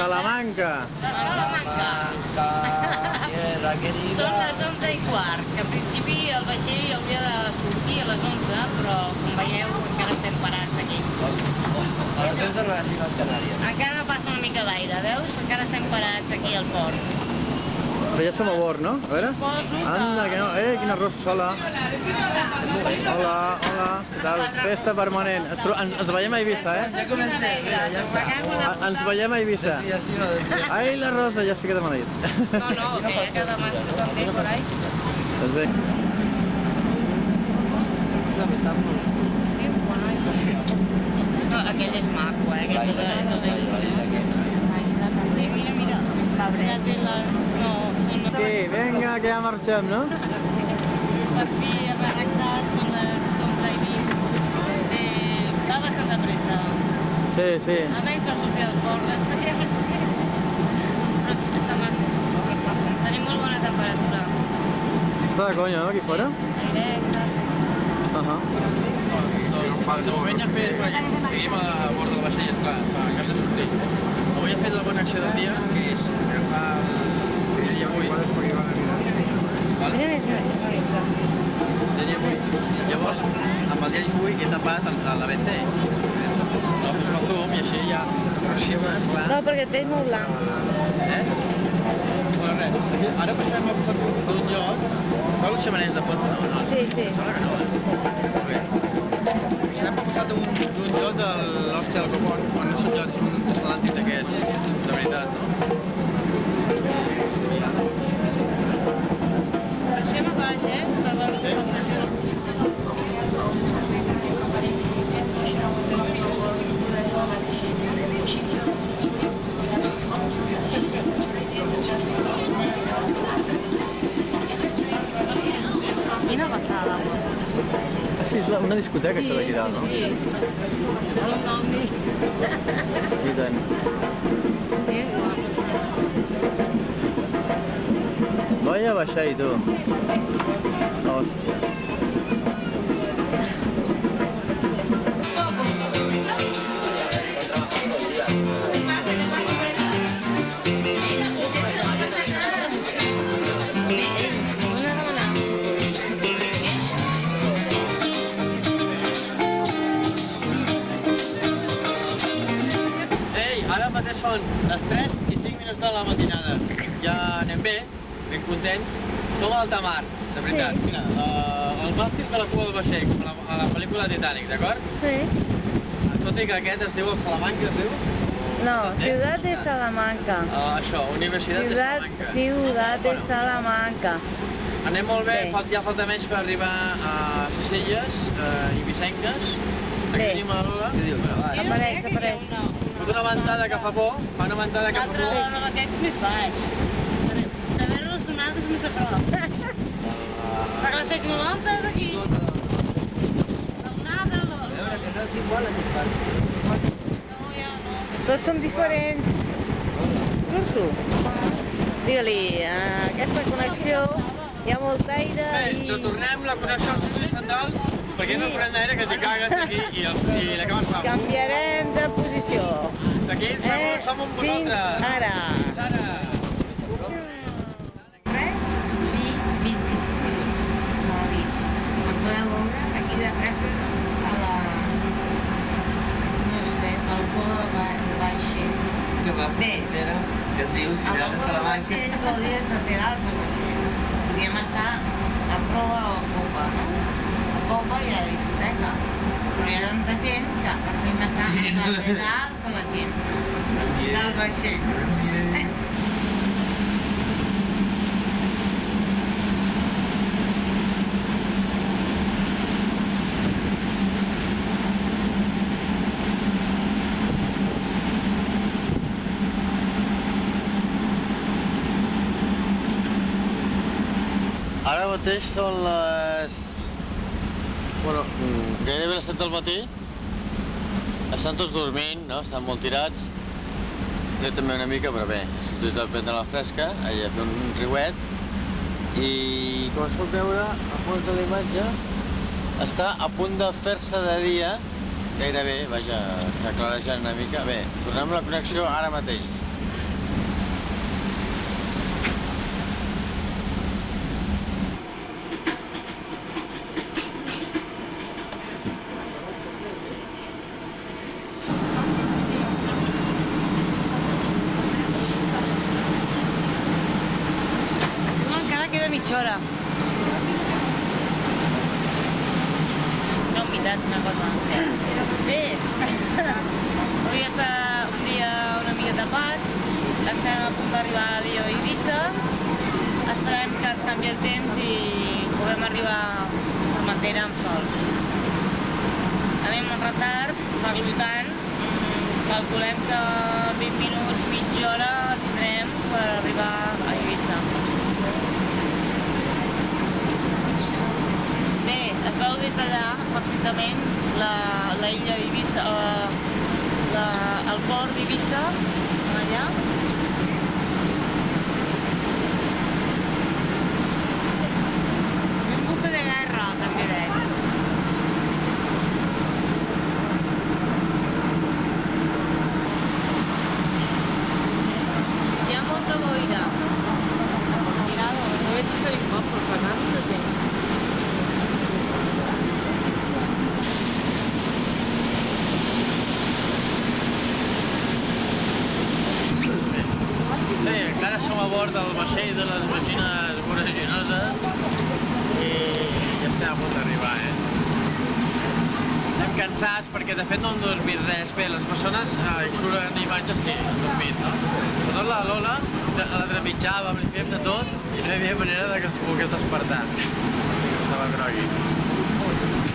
Salamanca. De Salamanca. Són les 11:15, que en principi el vaixell hauria de sortir a les 11, però com veieu encara estem parats aquí. A les 11 arribessin les Canàries. Encara no passa una mica d'aire, veus? Encara estem parats aquí al port. Però ja som a bord, no? A veure. Suposo que... Anda, que no. Quina rosa sola. Hola, hola. Què tal? Festa permanent. Ens veiem a Eivissa, Ja comencem, ja està. Ens veiem a Eivissa. Ai, la rosa, ja has ficat a Madrid. No, que ja queda abans també por ahí. Doncs bé. No, aquell és maco, aquell és... Sí, mira, ja té les... No, són... Sí, vinga, que ja marxem, no? Per fi hem arrencat, són les 11:20. Va bastant de pressa. Sí, sí. A menys per sortir al port, després ja no sé. Però sí que està maco. Tenim molt bona temperatura. Està de conya, no, aquí fora? Directe. De moment ja hem fet, seguim a bord del vaixell, esclar, acabem de sortir. Avui hem fet la bona acció del dia, que és agafar el dia 8. Dia 8. Llavors, amb el dia 8 he tapat a l'ABC. No fes el zoom i així ja aproxima, esclar. No, perquè té molt blanc. Bueno, res, ara passarem d'un lloc. Veu les xemeneies de fons, no? Sí, sí. Sembla que no, Molt bé. Passarem per costat d'un lloc de l'Hòstia del Copón, on és un lloc, és un restaurant d'aquests, de veritat, no? Baixem a baix, per veure Sí. Quina passada, Sí, és una discoteca, això d'aquí dalt, no? Sí. Un omni. I tant. Vaya vaixell, tu. Hòstia. Ara mateix són les 3 i 5 minuts de la matinada. Ja anem bé, ben contents. Som a l'alta mar, de veritat. Sí. Mira, el màstil de la cua del vaixell, com a la pel·lícula Titanic, d'acord? Sí. Tot i que aquest es diu el Salamanca, es diu? No, Ciudad de Salamanca. Això, Universitat de Salamanca. Ciudad de Salamanca. Anem molt bé, Bé. ja falta menys per arribar a ses illes ibisenques. Aquí Bé. tenim la Lola. Apareix, apareix. Fot una ventada que fa por, fa una ventada que fa L'altre por. no, aquest és més baix. De veure les onades més a prop. Perquè l'estàs molt alta d'aquí. L'onada, A veure, que no és igual aquest barc. No, ja no. Tots som diferents. Surto. Digue-li, aquesta connexió hi ha molt aire Bé, i... retornem la connexió als estudis centrals perquè no corrent d'aire que t'hi cagues aquí i l'acaben fam. Canviarem de posició. D'aquí en segons som amb Fins vosaltres. ara. Fins ara. Res i 25 minuts a la nit. Com podeu veure, aquí de fresques a la... no sé, al cul del vaixell. Que va Bé. frontera, que es diu Ciutat de Al Salamanca. vaixell vol dir els laterals del vaixell. Podríem estar a proa o a popa, no? A popa hi ha la discoteca, però hi ha tanta gent que preferim estar Sí, no? lateral que la gent del vaixell. Ara mateix són les... Bueno, gairebé les 7 del matí. Estan tots dormint, no? Estan molt tirats. Jo també una mica, però bé, he sortit al prendre la fresca, allà a fer un riuet. I com es pot veure, a fons de la imatge, està a punt de fer-se de dia, gairebé, vaja, està clarejant una mica. Bé, tornem a la connexió ara mateix. veritat, una cosa. Bé, avui està un dia una mica tapat, estem a punt d'arribar a Lió i Eivissa, esperem que ens canvi el temps i puguem arribar a Formentera amb sol. Anem en retard, per tant, calculem que 20 minuts, mitja hora tindrem per arribar a Eivissa. Bé, es veu des d'allà perfectament l'illa d'Eivissa, el port d'Eivissa, allà. I un buque de guerra, també veig. Hi ha molta boira. Mirado, no veig estar en cop, però fa tant de temps. Sí, encara som a bord del vaixell de les Magines Voraginoses i ja estem a punt d'arribar, Estem cansats perquè de fet no hem dormit res. Bé, les persones hi surten imatges, sí, han dormit, no? Sobretot la Lola, la trepitjàvem, li fèiem de tot i no hi havia manera de que es pogués despertar. Estava grogui.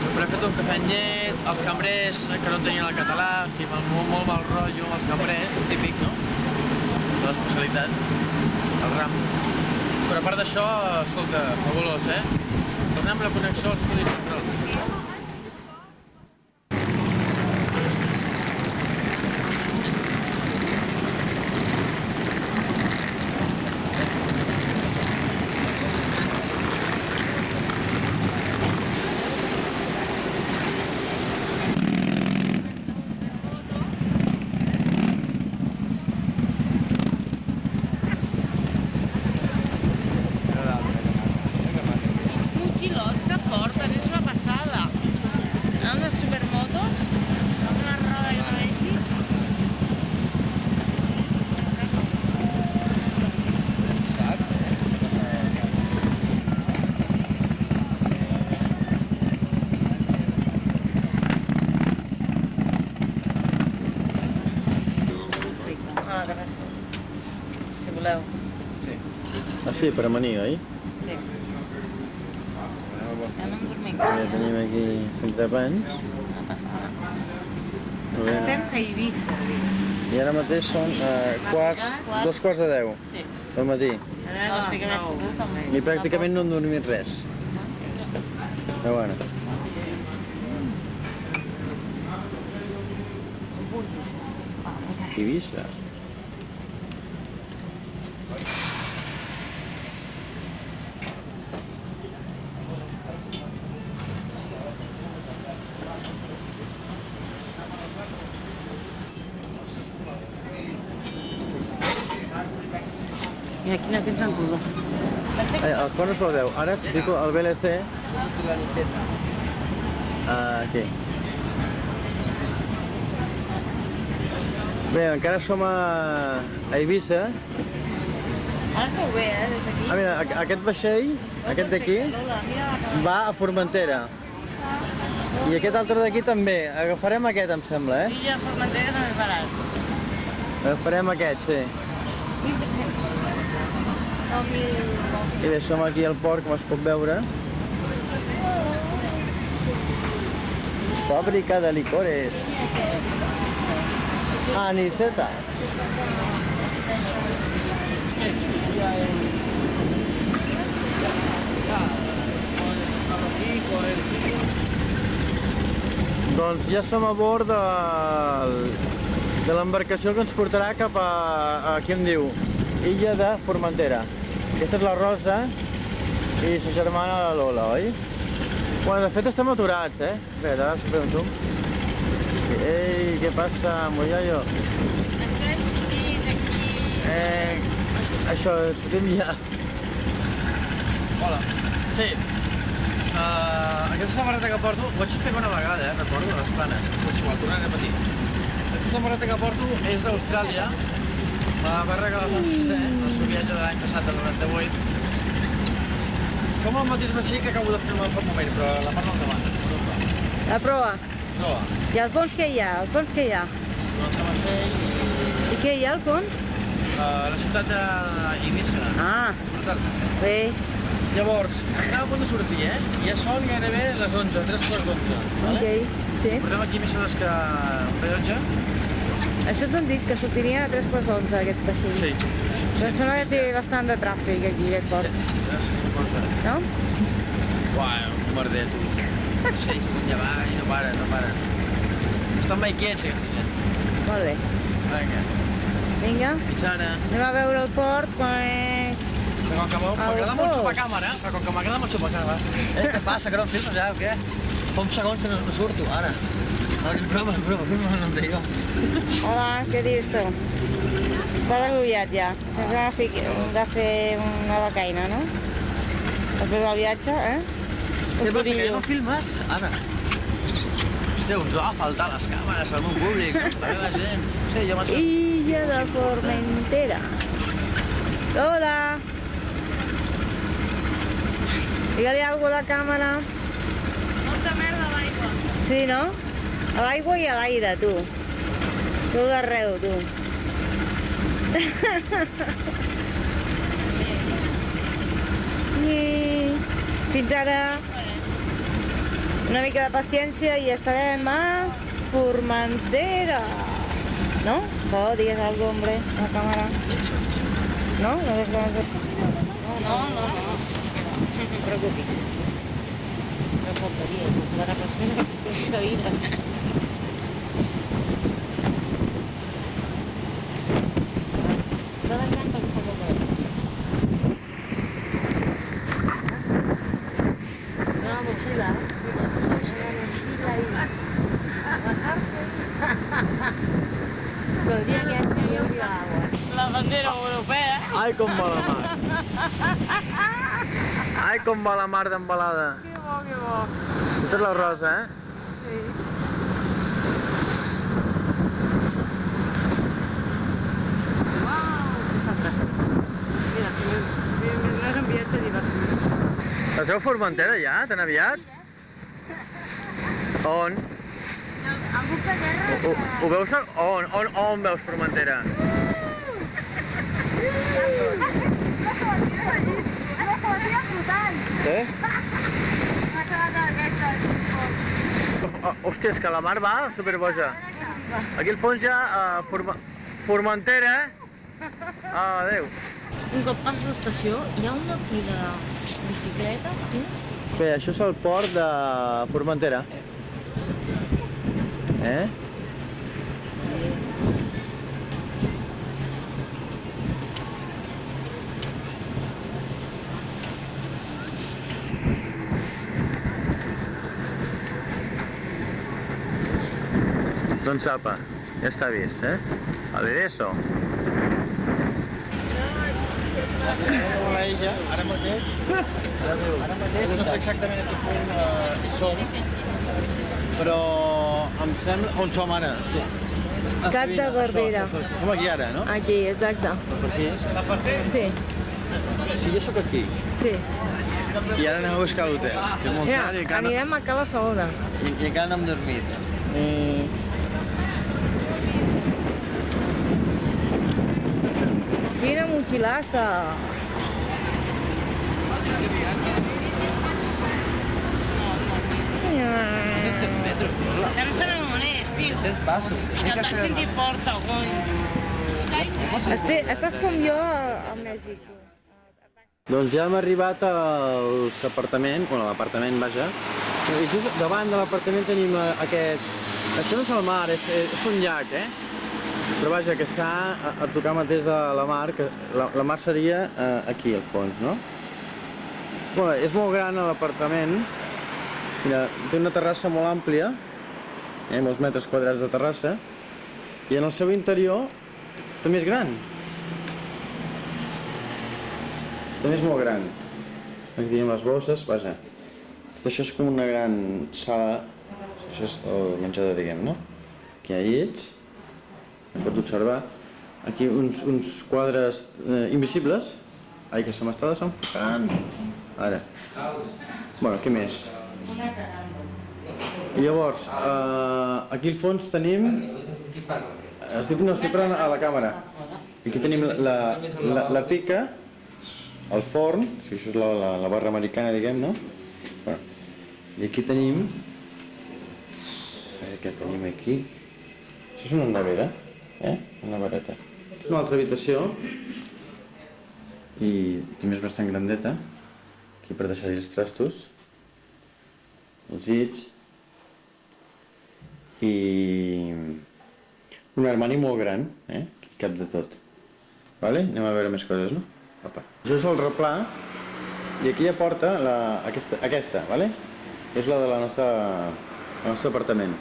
Però he fet un cafè amb llet, els cambrers que no tenien el català, o sigui, molt mal rotllo amb els cambrers, típic, no? L'especialitat, el ram. Però a part d'això, escolta, fabulós, Tornem a la connexió als estudis centrals. Gràcies. Si voleu. Sí. Ah, sí, per amanir, oi? Sí. Anem dormint. Ja tenim aquí entrepans. No passa res. Molt bé. Estem a Eivissa, digues. I ara mateix són dos quarts de 10 Sí. del matí. No, estic a fotut també. I pràcticament no hem dormit res. Però bueno. Eivissa. Mira, aquí no tens en color. Els conos són 10. Ara si fico el VLC aquí. Bé, encara som a Eivissa. Ara es veu bé, des d'aquí. Ah, mira, aquest vaixell, aquest d'aquí, Lola, mira la cara. va a Formentera. I aquest altre d'aquí també. Agafarem aquest, em sembla, L'illa de Formentera no és barat. Agafarem aquest, sí. 1.300. No, 1.900. I bé, som aquí al port, com es pot veure. Fàbrica de licores. Aniseta. Doncs ja som a bord de l'embarcació que ens portarà cap a aquí em diu, Illa de Formentera. Aquesta és la Rosa i sa germana la Lola, oi? Bueno, de fet estem aturats, Espera, ara si fem un zoom. Ei, què passa, mollollo? Estem sortint aquí. Això, sortim ja. Hola. Sí. Aquesta samarreta que porto, ho vaig explicar una vegada, recordo, a les planes. Però si ho tornaré a repetir. Aquesta samarreta que porto és d'Austràlia. La va regalar el José, el seu viatge de l'any passat, del 98. Som al mateix vaixell que acabo de filmar fa un moment, però la part del davant. La proa. No, I al fons què hi ha? Al fons què hi ha? segons el Marcell, I què hi ha al fons? la ciutat d'Eivissa. Ah, Brutal. bé. Llavors, estem a punt de sortir, Ja són gairebé les 11, 3 quarts d'11. Ok, sí. Portem aquí més hores que un rellotge. Això t'han dit que sortiria a 3:11 aquest vaixell. Sí. Però em sembla que té bastant de tràfic aquí, aquest port. Sí, suposa. No? Uau, un merder, tu. Sí, amunt i avall, i no para, no para. Estan mai quiets, aquesta gent. Molt bé. Vinga, Vinga, mitjana. anem a veure el port quan... Però com que m'agrada molt xupacàmera, però com que m'agrada molt xupacàmera. Què passa, que no em filmes ja o què? Fa uns segons que no surto, ara. No, és broma, filma no em deia. Hola, què dius tu? Estàs agobiat ja. Hem de fer una becaina, no? Després del viatge, Què passa, que ja no filmes? Ara. Hòstia, us va faltar les càmeres al meu públic, la meva gent. Sí, jo m'ha Illa de Formentera. Hola! Digue-li alguna cosa a la càmera. Molta merda a l'aigua. Sí, no? A l'aigua i a l'aire, tu. Tu d'arreu, tu. I fins ara una mica de paciència i estarem a Formentera. ¿No? Digues algo, hombre, a la càmera. No? No ves ganes de... No, no, no. No te preocupis. No faltaria, para persones oídas. Todo el campo un poco de... Una mochila y bajarse. Podría quedarse ahí en la agua. La bandera europea. Ai, com va la mar. Ai, com va la mar d'embalada. Que bo, que bo. Aquesta és la Rosa, Sí. Mira, no és un viatge divertit. Esteu a Formentera ja, tan aviat? On? Al buc de guerra. Ho veus? On veus Formentera? Una sabatilla flotant. Sí? Una sabata d'aquestes. Hòstia, és que la mar va superboja. Aquí al fons ja, Formentera. Adéu. Un cop passa l'estació, hi ha una pila de bicicletes, tio. Bé, això és el port de Formentera. Doncs apa, ja està vist, A l'Ereso. La illa, ara mateix no sé exactament a quin punt hi som, però em sembla... On som ara? Hòstia. Cap de Barbera. Som aquí ara, no? Aquí, exacte. Per aquí? Sí, Sí, jo sóc aquí. sí. I ara anem a buscar l'hotel, que és molt Mira, car i encara anirem a Cala Segona. no hem dormit. Quina motxilassa! Que no se n'amonés, tio. 700 passos. Que el taxi t'hi porta, cony. Estàs com jo a Mèxic. Doncs ja hem arribat als apartaments, bueno, a l'apartament, vaja. I just davant de l'apartament tenim aquest... Això no és el mar, és un llac, Però vaja, que està a tocar mateix de la mar, que la mar seria aquí, al fons, no? Bueno, és molt gran l'apartament. Mira, té una terrassa molt àmplia, molts metres quadrats de terrassa, i en el seu interior també és gran. També és molt gran. Aquí tenim les bosses, vaja. Tot això és com una gran sala, això és el menjador, diguem, no? Aquí hi ha llits, pots observar. Aquí uns quadres invisibles. Ai, que se m'està desenfocant. Ara. Bueno, què més? Llavors, aquí al fons tenim... Estic parlant a la càmera. Aquí tenim la pica, el forn, si això és la barra americana, diguem, no? I aquí tenim... Què tenim aquí? Això és una nevera, una nevereta. És una altra habitació i també és bastant grandeta. Aquí per deixar-hi els trastos, els llits i un armari molt gran, que cap de tot. Vale? Anem a veure més coses, no? Apa. Això és el replà i aquí hi ha porta, aquesta, vale? És la del nostre apartament.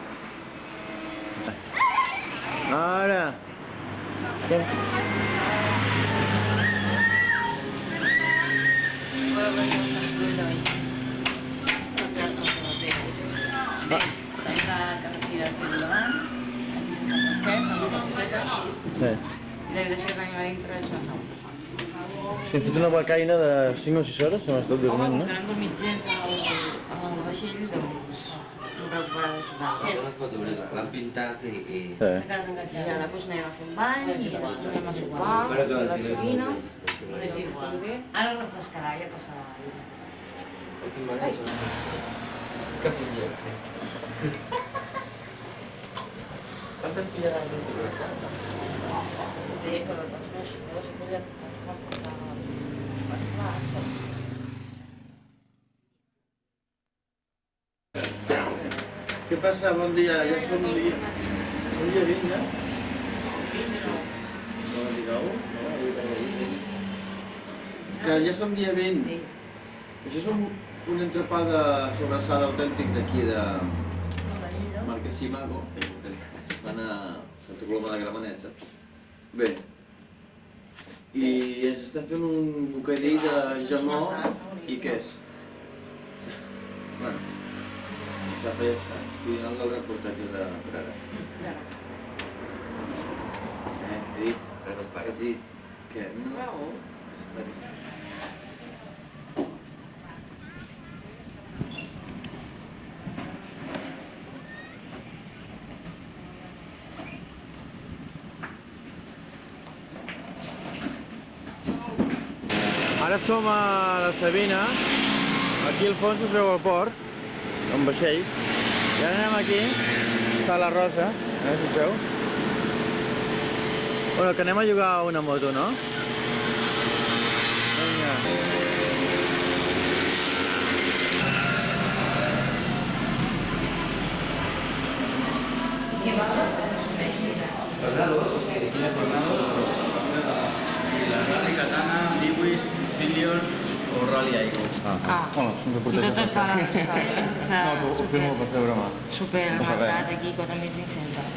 Ara! Sí. I l'habitació que tenim a dintre és una sauna. Sí, hem fet una becaina de 5 o 6 hores, hem estat dormint, no? Que no hem dormit gens amb el vaixell, doncs hem recuperat aquesta tarda. No les pot obrir, l'han pintat i... Sí. I ara doncs anem a fer un bany, i anem a sopar, a la Sabina, és igual. Ara refrescarà, ja passarà. Que punyet, ¿Cuántas pilladas de seguridad? Bé, però doncs no s'ha pogut pensar portar les classes. Què passa? Bon dia, ja som dia 20, ja? No, 19? No, que ja som dia 20. Això és un entrepà de sobrassada autèntic d'aquí de Marquesí Mago. Van a Santa Coloma de Gramenet, saps? Bé, i ens estem fent un bocadell de jamó i què és? Bueno, ja està. I no l'hauré portat jo per ara. He dit que no. Ara som a la Sabina, aquí al fons es veu el port, amb vaixell, i ara anem aquí, està la Rosa, si us veu. Bueno, que anem a llogar una moto, no? Vinga. Tornados, si tiene tornados, la Rally Katana, Lewis, Cillian o Rally Aiko. Bueno, són I reportatges totes bales històries. No, ho fem per fer broma. Super No passa res. marcat aquí, 4.500.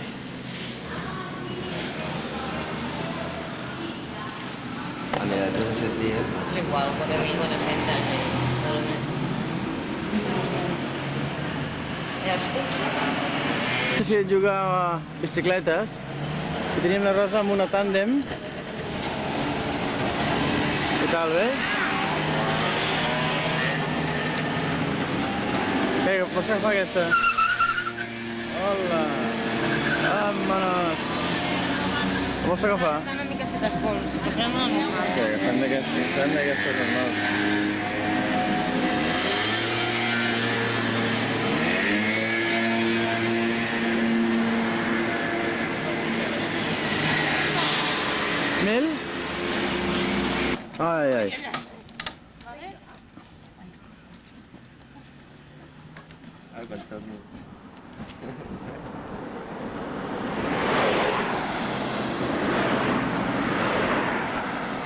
A mí de 3 a 7 días. És igual, 4.400. I els cotxes? Sí, jugava bicicletes i teníem la Rosa amb una tàndem. Què tal, bé? Vinga, pots agafar aquesta? Hola! Vámonos! La vols agafar? Estan una mica fetes pols, però fem una normal. Sí, agafem d'aquestes normals. Mil? Ai, ai.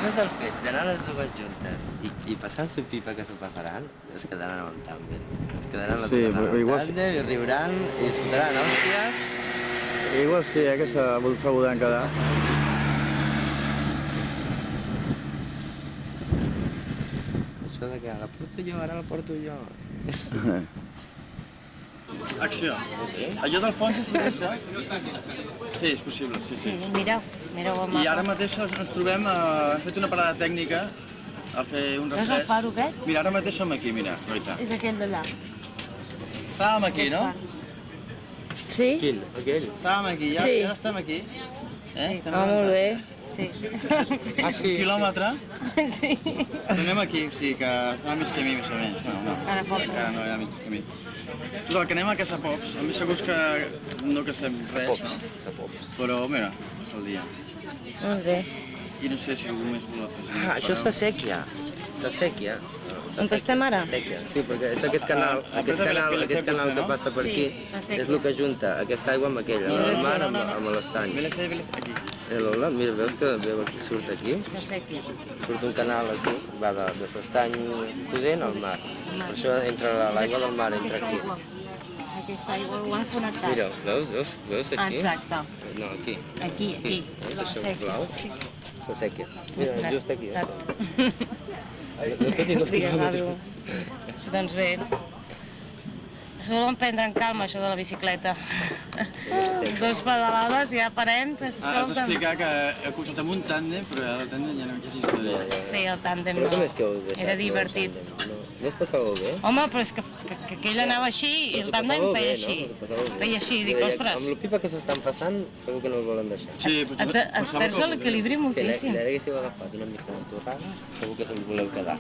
No és el fet d'anar les dues juntes i passant-s'ho pipa que s'ho passaran, es quedaran amb tàndem. Es quedaran les Sí, dues amb igual- tàndem i riuran i soltaran hòsties. Igual sí, que s'ho volen quedar. Això de que la porto jo, ara la porto jo. Acció. Allò del fons és possible? Sí, és possible, sí, Sí, mireu el mapa. I ara mateix ens trobem, hem fet una parada tècnica a fer un Veus el refresc. faro aquest? Mira, ara mateix som aquí, mira, Roita. És aquell d'allà. Estàvem aquí, no? Sí? Quin? Aquell? Estàvem aquí, ja, Sí. ja estem aquí. Estem Ah, molt bé. Sí. Ah, sí. Un quilòmetre, Sí. però anem aquí, o sigui que estava a mig camí més o menys. Bueno, no, Ara falta. encara no hi ha mig camí. Total, que anem a Casa Pops, a més segurs que no caçem res, no? Però mira, passa el dia. Molt bé. I no sé si algú més vol afegir. Ah, això és la sèquia. La sèquia. On estem ara? Sèquia, sí, perquè és aquest canal que passa per Sí, aquí, la sèquia. és el que junta aquesta aigua amb aquella, el mar amb l'estany. Aquí. Lola, mira, veus que veu aquí, surt aquí? La sèquia. Surt un canal aquí, va de l'estany pudent al mar. Per això entra l'aigua del mar, entra aquí. Aquesta aigua ho han connectat. Mira, veus aquí? Exacte. No, aquí. Aquí, aquí. Veus La això sèquia. blau? La sèquia. Mira, just aquí. Exacte. No té ni dos Digues quilòmetres. alguna cosa. Doncs bé. S'ho deuen prendre en calma, això de la bicicleta. Dos pedalades, ja parem. Has d'explicar que he cotxat amb un tàndem, però el tàndem ja no hi ha història. Sí, el tàndem Però com no. és que heu deixat? Era divertit. No es passàveu bé? Home, però és que ell anava així i el tàndem feia així. Feia així, dic, ostres. Amb el pipa que s'estan passant, segur que no el volen deixar. Sí, Et perds l'equilibri Si moltíssim. l'haguéssiu agafat una mica d'entorrada, segur que se'l voleu quedar.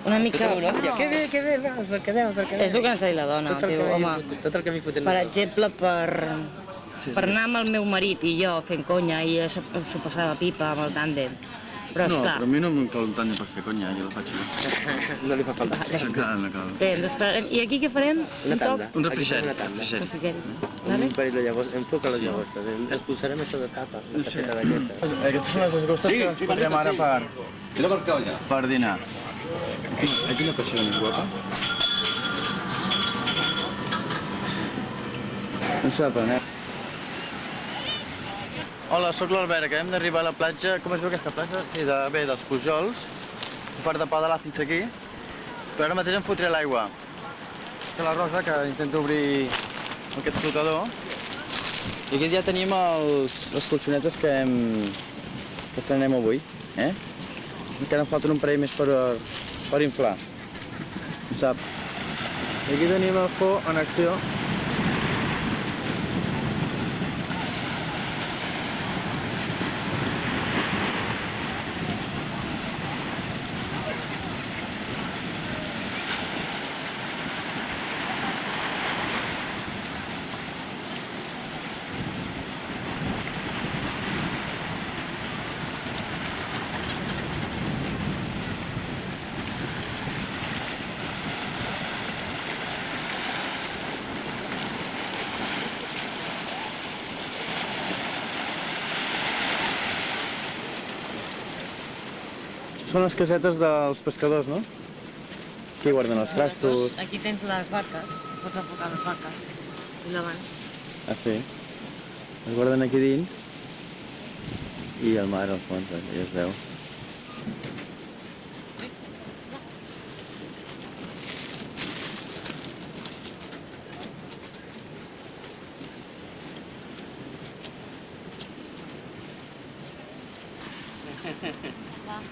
Una mica... Hòstia, que bé, va, us el quedeu, us el quedeu. És el que ens ha dit la dona, diu, home. Tot el camí fotent. Per exemple, per anar amb el meu marit i jo fent conya, i s'ho passava pipa amb el tàndem. Però No, esclar, però a mi no em cal un tàndem per fer conya, jo el faig bé. No li fa falta. No cal, no cal. bé, ens esperarem. I aquí què farem? Una Un toc? tanda. Un refrigeri. Una tanda. refrigeri. Vale? Un parell de llagostes, enfoca les llagostes. Ens posarem això de tapa, una tapeta d'aquestes. Aquestes són les llagostes que ens portem ara per dinar. Aquí una passió més guapa. No sap, eh? Hola, sóc l'Albert, acabem d'arribar a la platja. Com es veu aquesta platja? Sí, dels Pujols. Un fart de pedalar fins aquí. Però ara mateix em fotré l'aigua. Aquesta és la Rosa, que intenta obrir aquest flotador. I aquí ja tenim les colxonetes que estrenem avui. Encara en falten un parell més per inflar. Sap? I aquí tenim el fo en acció. Són les casetes dels pescadors, no? Aquí guarden els trastos. Aquí tens les vaques, pots enfocar les vaques. I davant. Ah, sí? Es guarden aquí dins. I el mar al fons, ja es veu.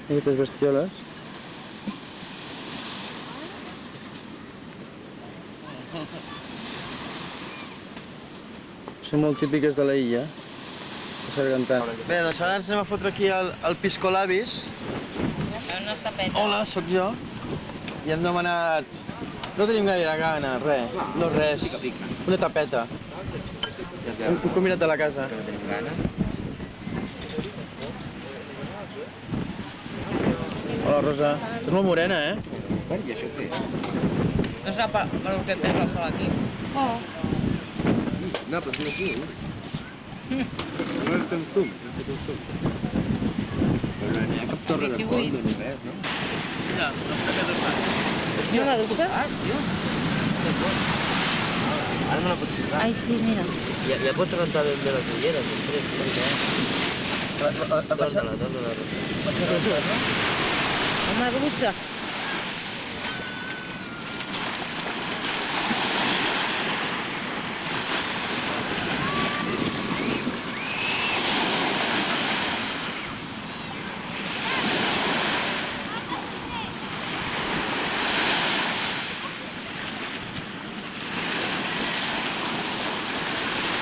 Aquestes bestioles. Són molt típiques de la illa. Bé, doncs ara ens anem a fotre aquí el piscolabis. Una tapeta. Hola, sóc jo. I hem demanat... No tenim gaire gana, res. No res. Una tapeta. Un combinat de la casa. No tenim gana. Hola, Rosa. Estàs molt morena, I això què és? No és per el que tens el sol aquí. Oh. No, però és aquí. No hem fet un zoom, hem fet un zoom. Però n'hi ha cap torre de fons, no res, no? Ja, les tapetes van. I una dutxa? Ara me la pots ficar. Ai, sí, mira. Ja pots rentar ben bé les ulleres, després, no? Torna-la. Una dutxa.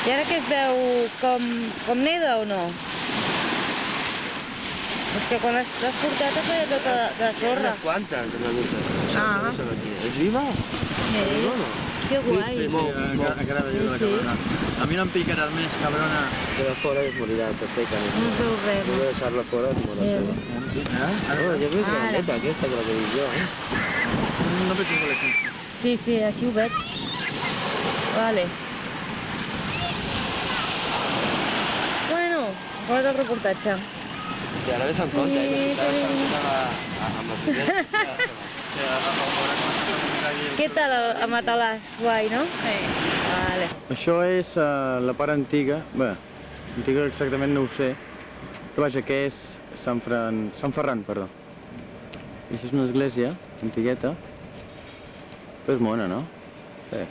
I ara que es veu com neda o no? És que quan l'has portat es feia tota de sorra. Unes quantes granuces. Ah. Això aquí. És viva? Sí. Viva o no? Que guai. Sí, encara veia la Sí. cabrona. A mi no em picarà més, cabrona. Queda fora i es morirà, se seca. No es veu res. Hem de deixar-la fora i morirà sola. Oh, ja més grandeta aquesta que la que dic jo, eh? No veig igual així. Sí, sí, així ho veig. Vale. Bueno, acabat el reportatge. I ara ves en compte, que si t'has estat amb la senyora. Què tal a Matalàs? Guai, no? Sí. Vale. Això és la part antiga, bé, antiga exactament no ho sé, però vaja, que és Sant Ferran, perdó. I això és una església antigueta, però és mona, no? Sí.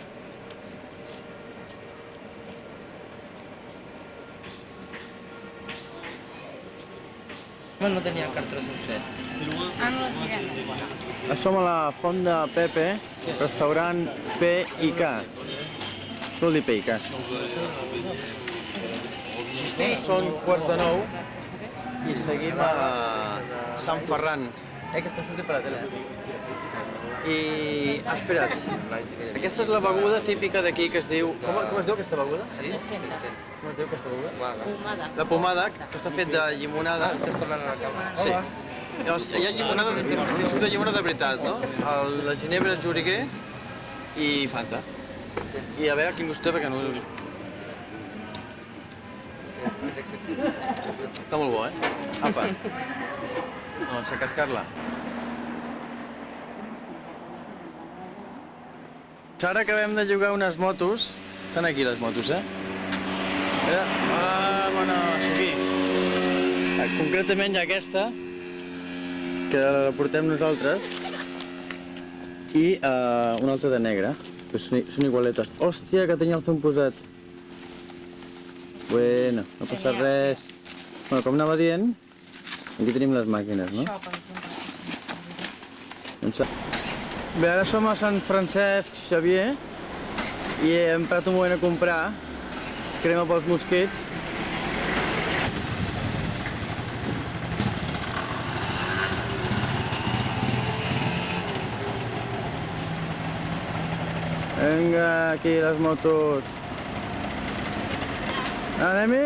No tenia el cartró sencer. Ah, no l'has mirat. Som a la font de Pepe, restaurant P&K. Què vol dir P&K? Són 8:45 i seguim a Sant Ferran. Que està sortint per la tele. I... espera't, aquesta és la beguda típica d'aquí que es diu... Com es diu aquesta beguda? Sí? Com es diu aquesta beguda? Pomada. La pomada, que està fet de llimonada. Estàs parlant a la cama? Sí. Llavors, hi ha llimonada, de llimonada de veritat, no? La ginebra, el juriguer i Fanta. I a veure quin gust té, perquè no... Està molt bo, eh? Apa. Doncs a cascar-la. Ara acabem de llogar unes motos. Estan aquí les motos, eh? Vámonos, aquí. Concretament hi ha aquesta, que la portem nosaltres, i una altra de negra, que són igualetes. Hòstia, que tenia el zoom posat. Bueno, no passa res. Bueno, com anava dient, aquí tenim les màquines, no? Bé, ara som a Sant Francesc Xavier i hem parat un moment a comprar crema pels mosquits. Vinga, aquí les motos. Anem-hi?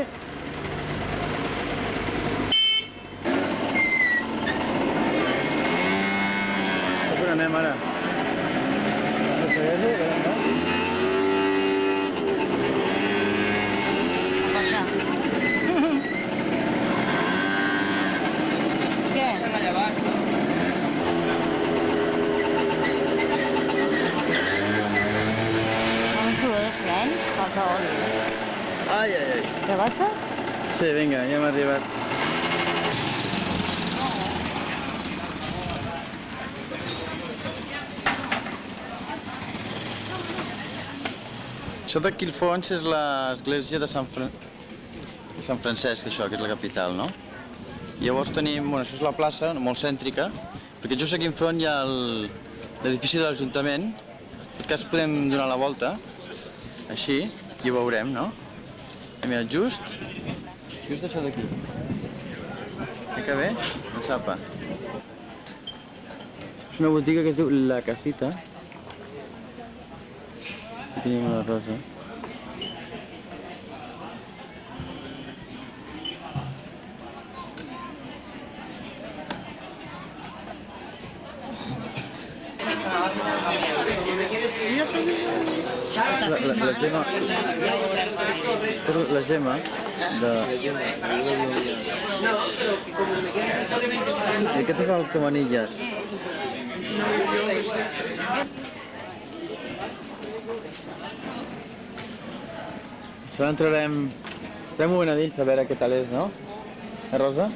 On anem ara? No segueixo? Què? Falta oli. Ai, ai, ai. Ja baixes? Sí, vinga, ja hem arribat. Això d'aquí al fons és l'església de Sant Francesc, això, que és la capital, no? Llavors tenim, bueno, això és la plaça, molt cèntrica, perquè just aquí enfront hi ha l'edifici de l'Ajuntament. En tot cas podem donar la volta, així, i ho veurem, no? Mira, just això d'aquí. Que bé? El Sapa. És una botiga que es diu La Casita. Aquí tenim una rosa. La Gemma... La Gemma de... I aquest és el Comanilles. Això entrarem un moment a dins a veure què tal és, no? Rosa?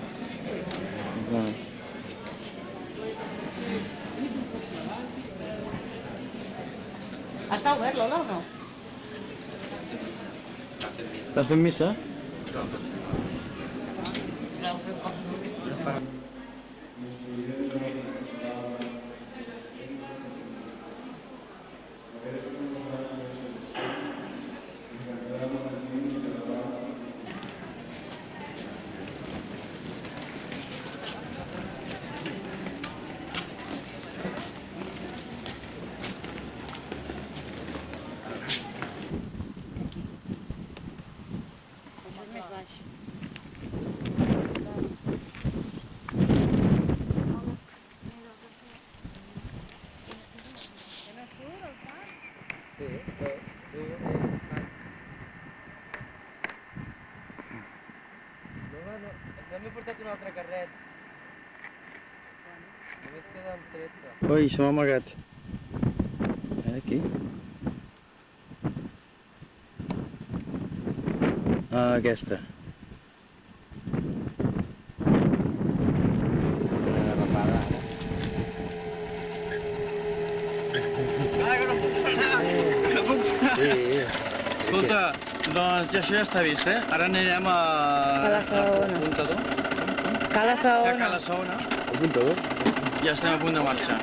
Està obert, Lola, o no? Estàs fent missa? Sí, tu, no m'he portat un altre carret. Només queden 13. Ui, se m'ha amagat. Aquí. Ah, aquesta. Escolta, doncs ja això ja està vist, Ara anirem a... Cala Saona. Apuntador. Cala A Saona. Cala Saona. Apuntador? Ja estem a punt de marxar.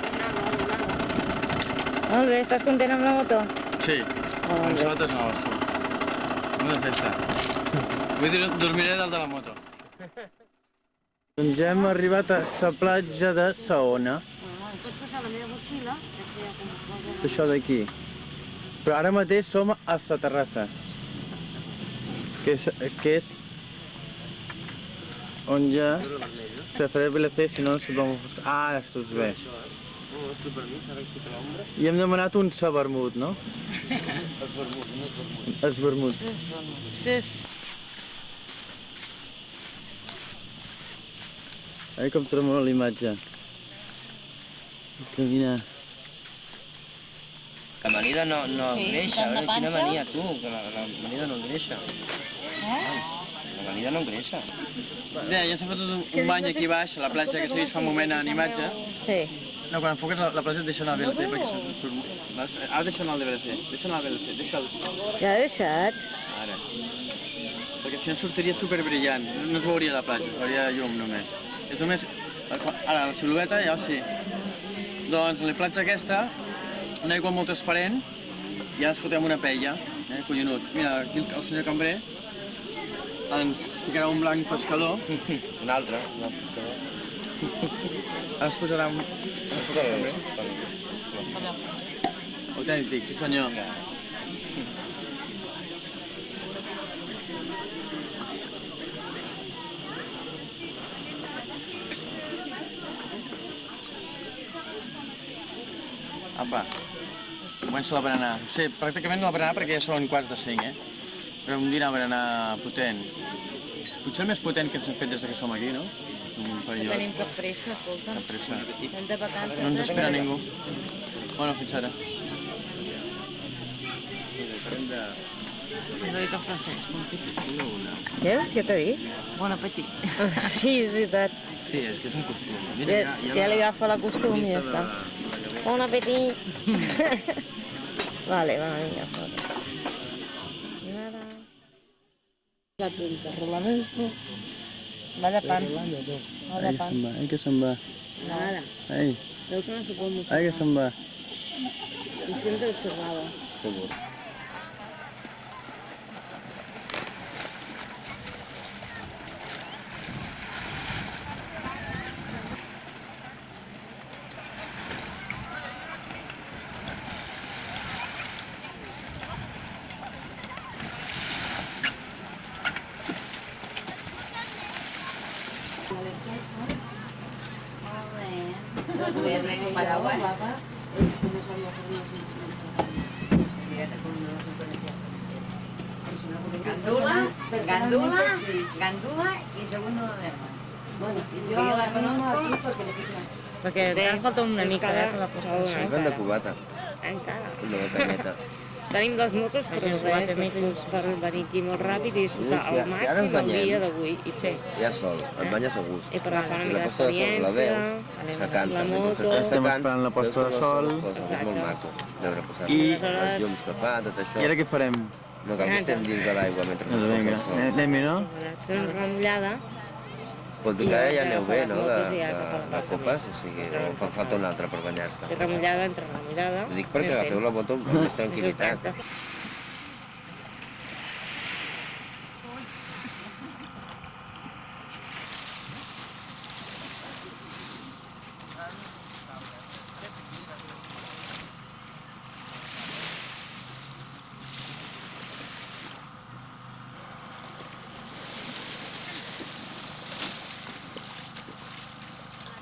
Molt bé, estàs content amb la moto? Sí, Molt amb bé. sabates noves, tu. Una festa. Avui dormiré dalt de la moto. Doncs ja hem arribat a la platja de Saona. Pots passar la meva motxilla, Això d'aquí. Però ara mateix som a la terrassa. Que és on ja se farà VLC, si no se va... Ah, ara estàs bé. No, és per mi, s'ha vestit a l'ombra. I hem demanat un vermut, no? Els vermuts, no és vermut. El vermut. Sí. Ai, com tremola la imatge. Caminar. La amanida no engreixa, a veure quina mania tu, que la amanida no engreixa. La amanida no engreixa. Bé, ja s'ha fet un bany aquí baix, a la platja que s'ha vist fa un moment en imatge. Sí. No, quan enfoques la platja et deixa anar al VLC, perquè ara deixa anar al VLC, deixa anar al VLC, deixa'l. Ja he deixat. Ara. Perquè si no sortiria superbrillant, no es veuria la platja, es veuria llum només. És només... Ara, la silueta ja sí. Doncs la platja aquesta, una aigua molt transparent, i ara ens fotem una paella, collonut. Mira, aquí el senyor cambrer ens ficarà un blanc pescador. Un altre pescador. Ara es posarà un... Autèntic, sí senyor. Apa, comença la berenar. Sí, pràcticament no la berenar perquè ja són 4:45, Però un dinar berenar potent. Potser el més potent que ens hem fet des que som aquí, no? Un parellot. Tenim cap pressa, escolta. Cap pressa. Estem de vacances. No ens espera ningú. Bueno, fins ara. M'ho dit en francès, bon appetit. Què t'ha dit? Bon appetit. Sí, és veritat. Sí, és que és un costum. Ja li agafa la costum i ja està. Bon apetit. Vale, va, vinga, foto. Nada. La punta, Rolamento. Vaya pan. Vaya pan. Ai, que se'n va. Nada. Ai, Creo que no se puede mucho. ai, que se'n va. Y siempre observado. Voy a traer un paraguas. Gandula y segundo de más. Bueno, Yo la conozco aquí porque le pico. Perquè encara falta una mica, per la posta de Servent de cubata, Encara. no de canyeta. Tenim les motos, però res, per venir aquí molt ràpid i disfrutar Sí, al si ara ens màxim el banyem. dia d'avui. I sí. Ja sol, et banyes a gust. I per agafar una I mica la posta de sol la d'experiència, veus, secant, la mentre moto... estàs Estem secant, esperant la posta veus de com sol. les coses, és molt maco veure passar I- les llums que fa, tot això. I ara què farem? No cal que estem dins de l'aigua mentre es Doncs posa vinga, el sol. anem-hi, no? Fem una remullada. Pot dir I que ara ja llavors aneu agafar bé, les no, motos i ja cap a de l'aparcament. copes, o sigui, o fa falta una altra per banyar-te. I remullada entre remullada. Ho dic perquè agafeu la moto amb més tranquil·litat.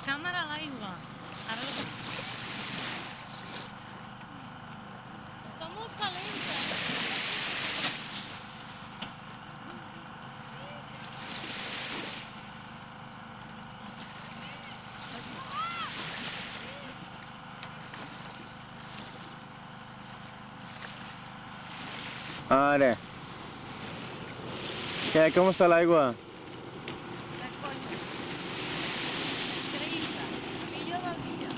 Càmera a l'aigua. Ara... Està molt calent. Ara. Què, com està l'aigua? De conya. Increïble. Millor del dia.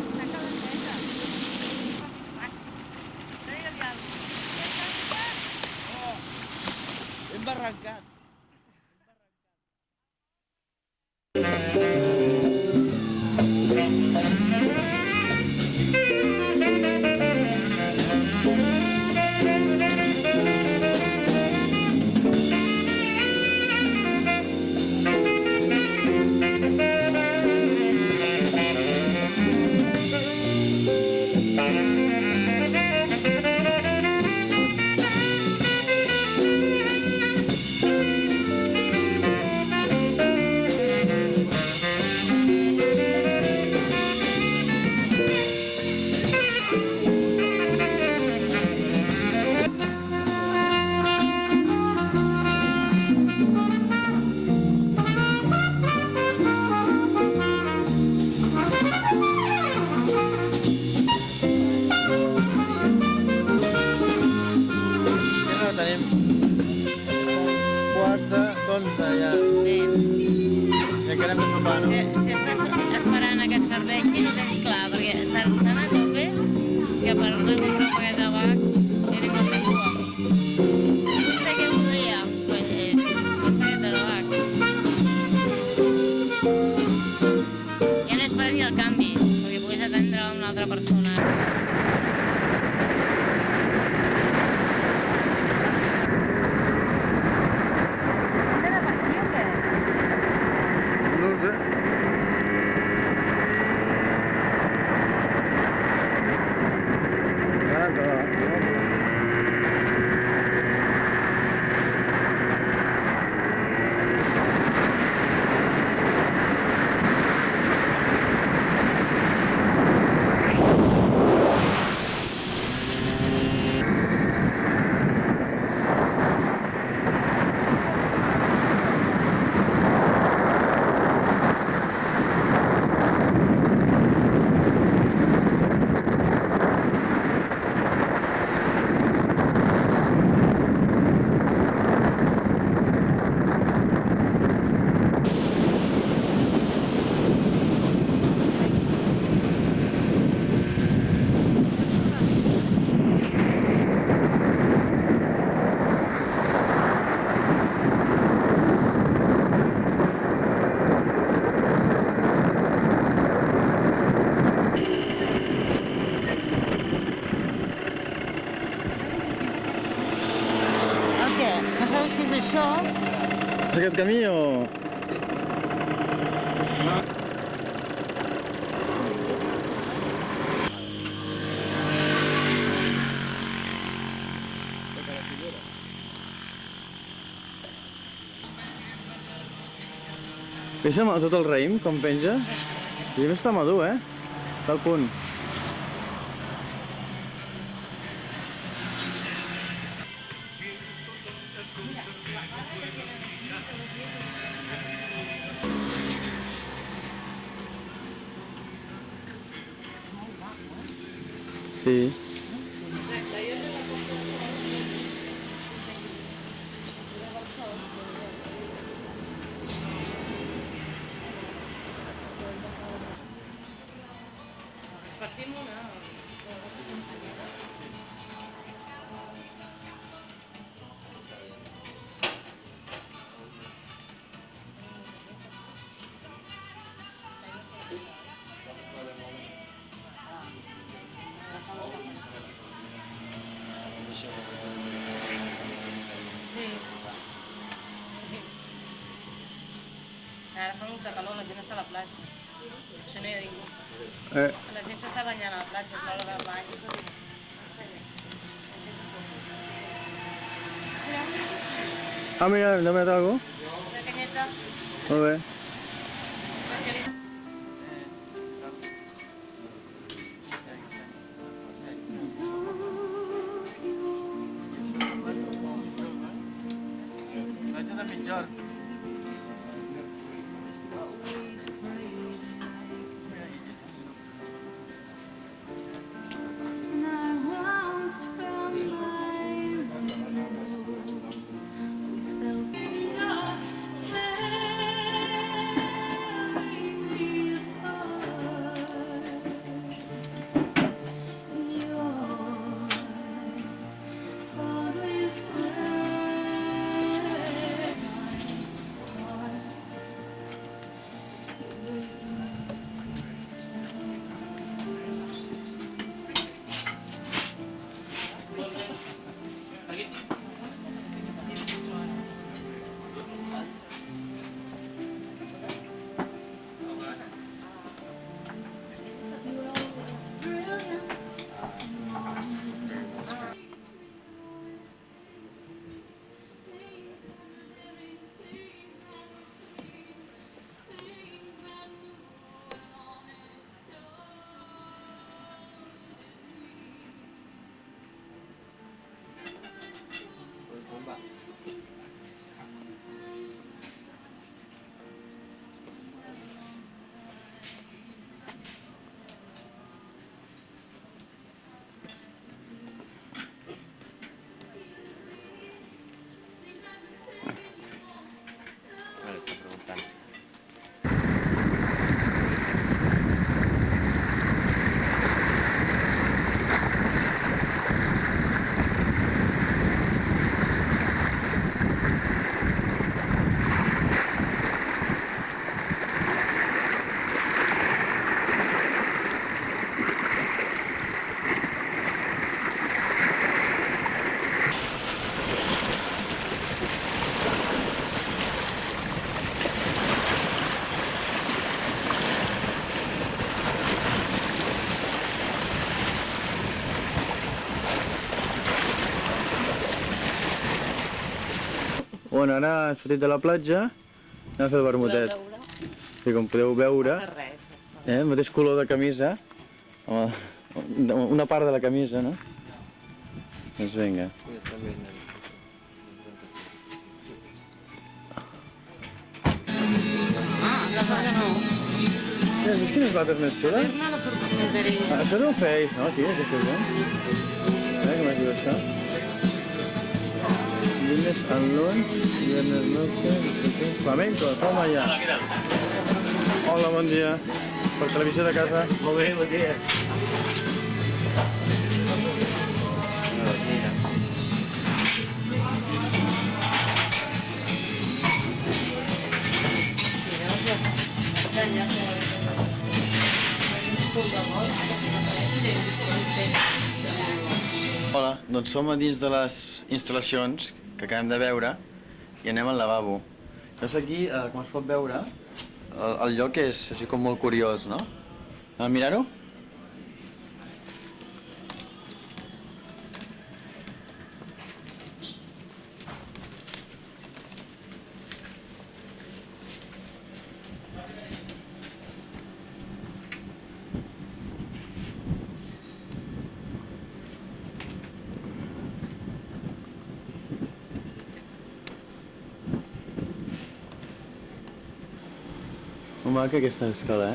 Està calenteta. Digue'm alguna cosa. Hem barrancat. Tenim quarts d'11 ja. Sí. Ja que anem de sopar, no? Si estàs esperant que et serveixi, no tens clar, perquè s'han anat a fer que per anar a comprar un paquet de tabac tenim a fer cua. Vostè què volia? Pues un paquet de tabac. Ja no esperes ni el canvi, perquè puguis atendre a una altra persona. No ho sé. això... És aquest camí o...? Deixa'm tot el raïm, com penja. I a més està madur, Està al punt. Sí. Partim una... Ara fa molta calor, la gent està a la platja. Això no hi ha ningú. La gent s'està banyant a la platja, és l'hora del bany. Ah, mira, hem demanat alguna cosa? Una canyeta. Molt bé. Vaig a migjorn. Bueno, ara hem sortit de la platja, anem a fer el vermutet. Sí, com podeu veure, res. el mateix color de camisa, una part de la camisa, no? Doncs vinga. La soja no. Saps quines plates més xules? No la sorpreneria. Això no ho fèieu, no, aquí, aquesta gent? Com es diu això? Lunes al lunch, viernes noche, flamenco, toma ja. Hola, bon dia. Per televisió de casa. Molt bé, bon dia. Hola, doncs som a dins de les instal·lacions que acabem de veure i anem al lavabo. Llavors aquí, com es pot veure, el lloc és així com molt curiós, no? A mirar-ho? Molt maca aquesta escala,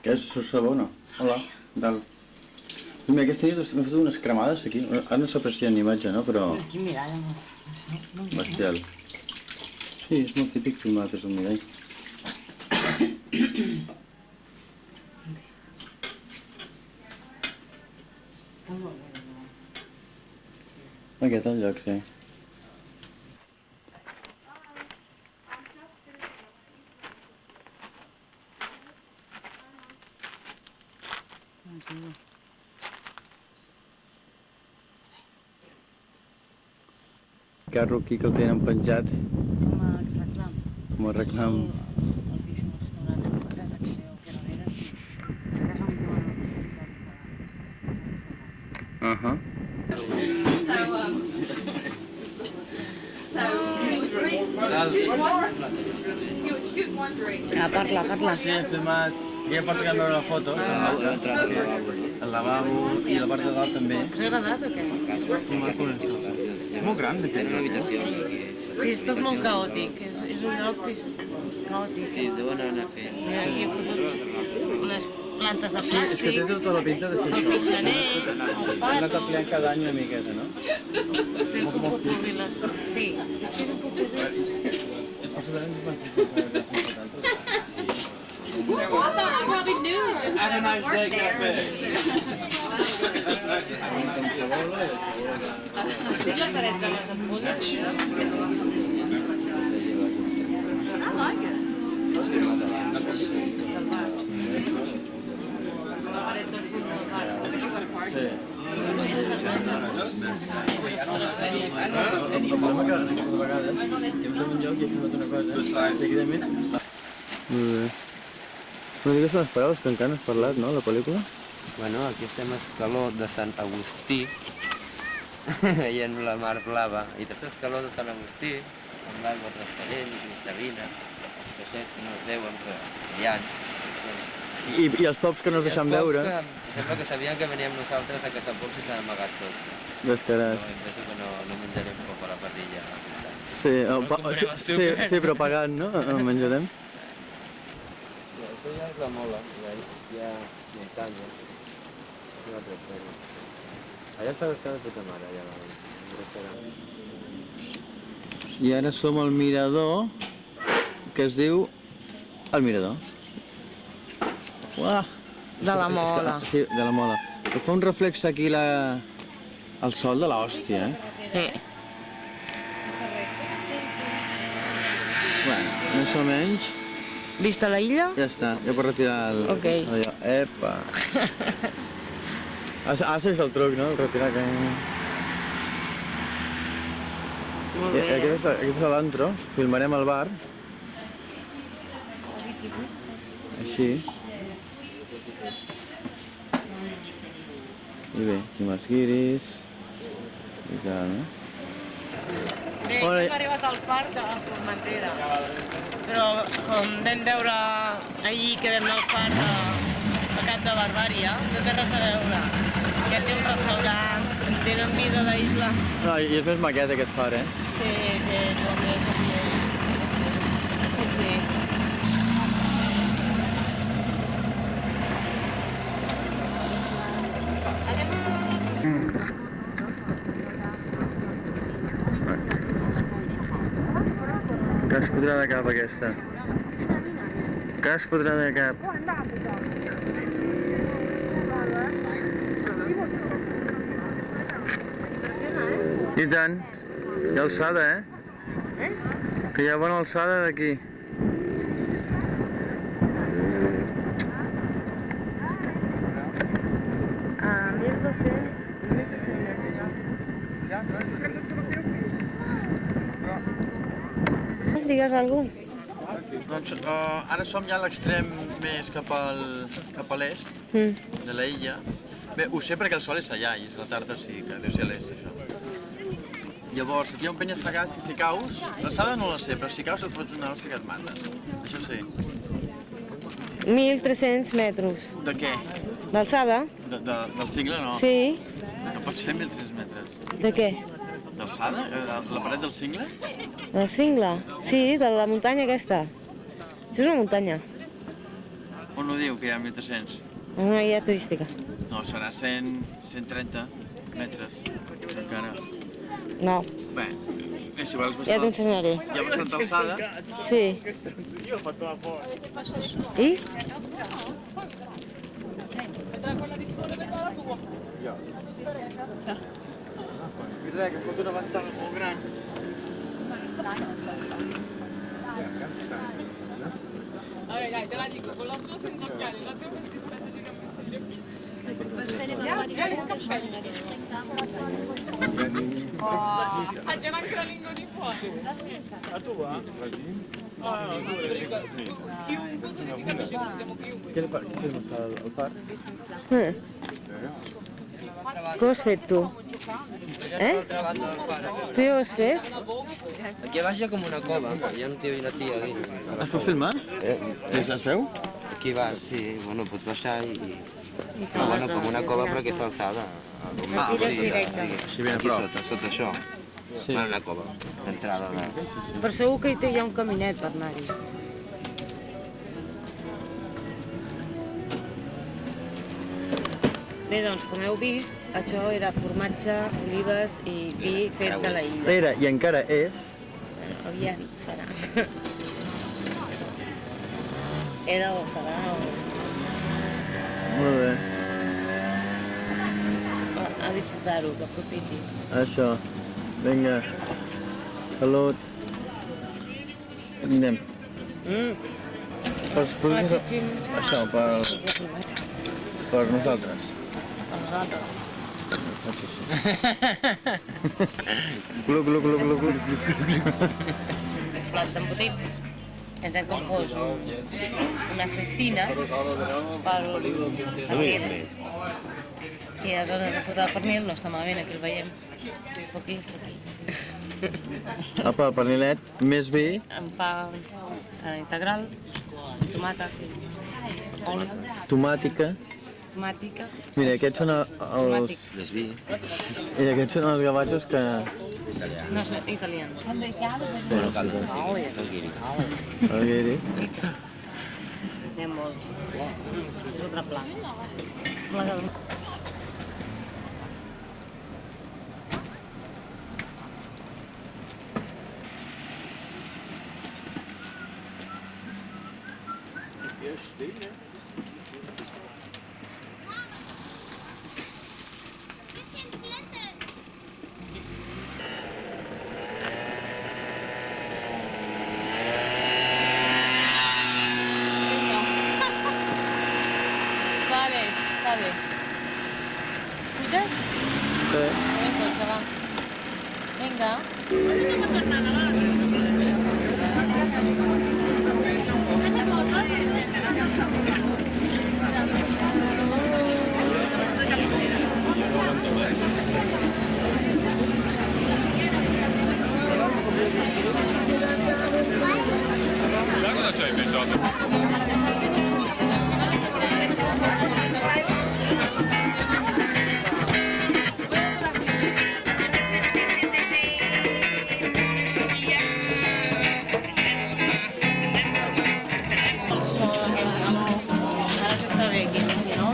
Què és? Sos sabó, no? Hola, què tal? Mira, aquesta nit m'he fet unes cremades aquí. Ara no s'aprecia en imatge, no? Però... Quin mirall, amor. bestial. Sí, és molt típic filmar des d'un mirall. Està molt bé, amor. Aquest el lloc, sí. Carro aquí que el tenen penjat Com a reclam. com a reclam. El pis, un restaurant a casa que veu que no era. A casa on viuen els restaurant. Parla. Sí, he filmat. I ja porto que veure la foto. El lavabo i la part de dalt també. Us ha agradat o què? És molt gran, de fet. Sí, és tot molt caòtic. És un lloc caòtic. Sí, deuen anar fent. Mira, aquí he fotut unes plantes de Sí, és que té plàstic, tota la pinta de ser el això. pixaner, el Hem anat pato, ampliant cada any una miqueta, no? té un popurri les... Sí, és que és un popurri. És la paret de les ampolles. La paret del fons del bar. Sí. El problema que a vegades que hem un lloc i he filmat una cosa, seguidament... Molt bé. No digues les paraules que encara no has parlat, no, la pel·lícula? Bueno, aquí estem a escaló de Sant Agustí, veient la mar blava, i aquest escaló de Sant Agustí, amb l'aigua transparent i cristal·lina, que no es veuen, però hi ha. I els pops que no es deixen veure, Sembla que sabien que veníem nosaltres a caçar pops i s'han amagat tots. descarats. No, penso que no menjarem pop a la parrilla. Sí, comprem el sucre. sí, però pagant, no? El menjarem. Això ja és la mola, hi ha muntanya. És una altra història. Allà està l'estat de puta mare, allà dalt, un restaurant. I ara som al mirador, que es diu el mirador. Uah! De la Mola. Sí, de la Mola. Que fa un reflex aquí el sol de l'hòstia, Sí. Bueno, més o menys, Vista la illa? ja està, ja pots retirar el... Ok. Allò. Epa! Això és el truc, no? El retirar que... Molt bé. Aquest és l'antro, filmarem el bar Així. I bé, aquí amb els guiris. I tal, no? Bé, Hola. hem arribat al far de Formentera, però com vam veure ahir que vam anar al far de Cap de Barbària, no té res a veure. Aquest té un restaurant, tenen vida d'isla. No, i és més maquet aquest far, eh? Sí, té tot més ambient. Sí, sí. Que es fotrà de cap aquesta. Que es fotrà de cap. I tant. Hi ha alçada, eh? Que hi ha bona alçada d'aquí. A 1.200, 1.300. Digues alguna cosa. Doncs ara som ja a l'extrem més cap a l'est de la illa. Bé, ho sé perquè el sol és allà i és la tarda, o sigui que deu ser a l'est, això. Llavors, aquí hi ha un penya-segat que si caus, l'alçada no la sé, però si caus et fots una hòstia que et mates. Això sí. 1.300 metres. De què? D'alçada? Del cingle no. Sí. No pot ser 1.300 metres. De què? D'alçada? La paret del cingle? Del cingle? Sí, de la muntanya aquesta. Això és una muntanya. On ho diu, que hi ha 1.300? Una guia turística. No, serà 130 metres, encara. No, Bé, si vols ja t'ho bastant... ensenyaré. Hi ha bastanta alçada. Sí. I? I res, que fot una ventada molt gran. Què li fem al parc? Què ho has fet tu? Tu ja ho has fet? Aquí a baix hi ha com una cova, hi ha un tio i una tia aquí. Es pot filmar? Es veu? Aquí baix, sí, bueno, pots baixar i... bueno, com una cova però aquesta alçada. Aquí és directe. Així ben a Aquí prop. sota això. Sí. Bueno, una cova, l'entrada de... Però segur que hi ha un caminet per anar-hi. Bé, doncs, com heu vist, això era formatge, olives i vi fet de la illa. Era i encara és. Aviat serà. Era o serà o... Molt bé. A disfrutar-ho, que aprofiti. Això. Vinga. Salut. Anem. La xixim. Això, per nosaltres. Per nosaltres. Glu, glu, glu, glu, glu. Plats embotits. Ens hem confós una cecina pel pernil. I aleshores hem portat el pernil, no està malament, aquí el veiem. Aquí, aquí. Apa, pernilet, més vi. Amb pa integral, tomata, oli, Tomàtica. tomàtica, Mira, aquests són els... Les vi. I aquests són els gavatxos que... no sé, italians. Bueno, cal, sí, els guiris. El guiris. N'hi ha molts. És altre pla. Pla de... Vale, està bé. Puges? Sí. Vinga, cotxe, va. Vinga.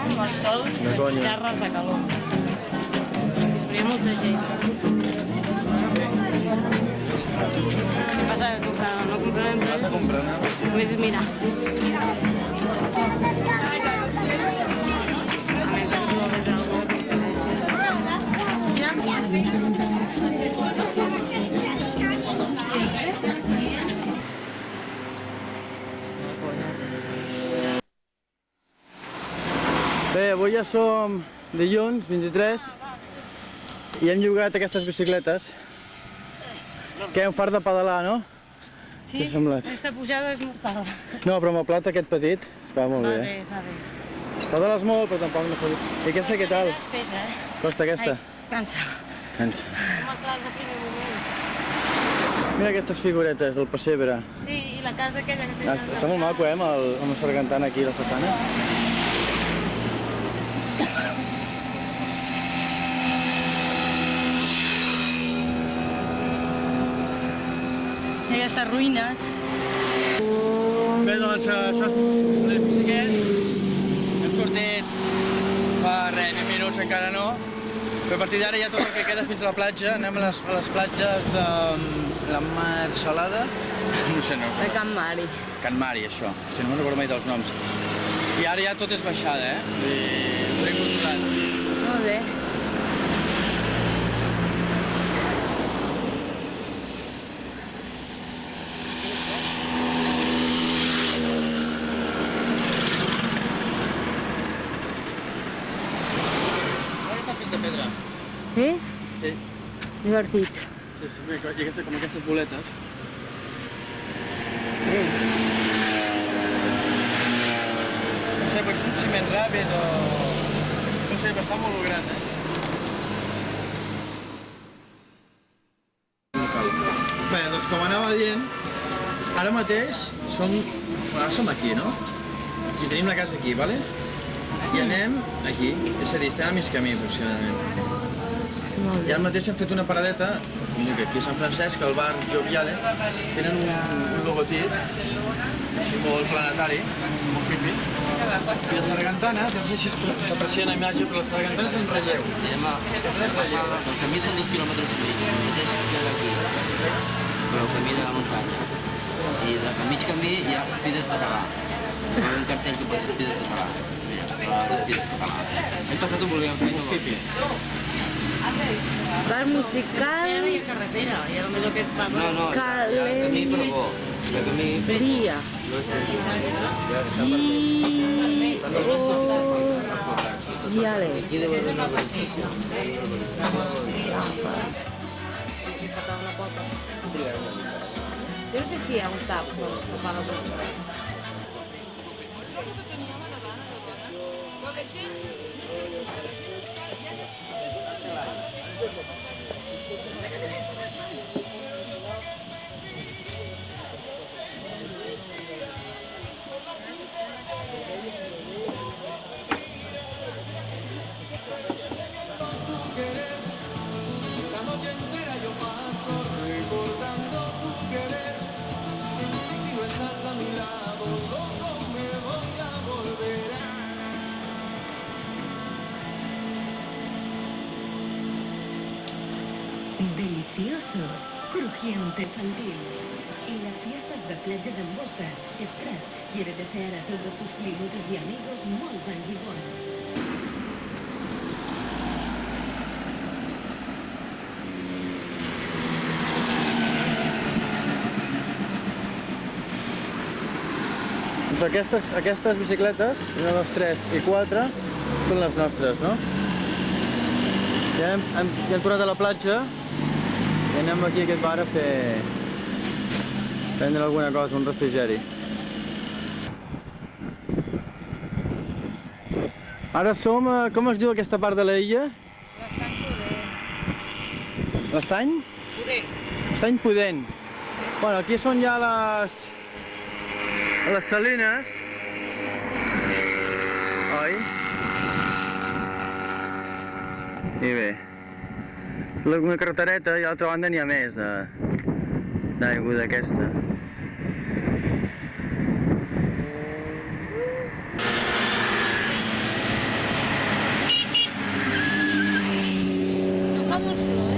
amb el sol, De conya. xarres de calor. Però hi ha molta gent. Què passa? Que no comprarem res. Només és mirar. A menys que tu no veus alguna Bé, avui ja som dilluns, 23, i hem llogat aquestes bicicletes. Que hem fart de pedalar, no? Sí, Què semblat? aquesta pujada és mortal. No, però amb el plat aquest petit va molt bé. Va bé. Pedales molt, però tampoc no fa... I aquesta què tal? Pesa, eh? Costa aquesta? Cansa. Cansa. Molt clar de primer moment. Mira aquestes figuretes del pessebre. Sí, i la casa aquella que té... Està molt maco, amb el sargantant aquí, la façana. I aquestes ruïnes. Bé, doncs això és l'Epsiquet. Hem sortit fa res, 20 minuts encara no. Però a partir d'ara ja tot el que queda fins a la platja. Anem a les platges de la Mar Salada. No sé, no. De Can Mari. Can Mari, això. Si no me'n recordo mai dels noms. I ara ja tot és baixada, eh? Podem controlar. Molt bé. De pedra. Sí? Sí. Divertit. Sí, bé, i com aquestes boletes. No sé, però és un ciment ràpid o... No sé, però està molt gran, eh? Bé, doncs com anava dient, ara mateix som... Bueno, ara som aquí, no? I tenim la casa aquí, vale? I anem aquí, és a dir, estem a mig camí aproximadament. I ara mateix hem fet una paradeta, aquí a Sant Francesc, al bar Joviale, tenen un logotip, així molt planetari, molt hippie. I la sargantana, no sé si s'aprecia la imatge, però la sargantana és en relleu. Anem a passada, el camí són 2 quilòmetres i mig, el mateix queda aquí, però el camí de la muntanya. I a mig camí hi ha Espides Català. Hi ha un cartell que posa Espides Català. Mira, Espides Català. L'any passat ho volíem fer i no ho vam fer. Bar musical, Ara hi ha carretera, i potser aquest va... No, no, hi ha camí però bo. Hi ha camí... Via. No és camí. Giale. Aquí deu haver una urbanització. Jo no sé si hi ha un tap que fa la cosa. Deliciosos, crujiente infantil. Y las fiestas de Playa de Mosa, Express quiere desear a todos sus clientes y amigos muy buen vigor. Doncs aquestes bicicletes, 1, 2, 3 i 4, són les nostres, no? Ja hem tornat a la platja i anem aquí a aquest bar a prendre alguna cosa, un refrigeri. Ara som a... com es diu aquesta part de l'illa? L'Estany Pudent. L'Estany Pudent. Bueno, aquí són ja les salines. Oi? I bé, una carretereta i a l'altra banda n'hi ha més d'aigua d'aquesta. Fa molt soroll.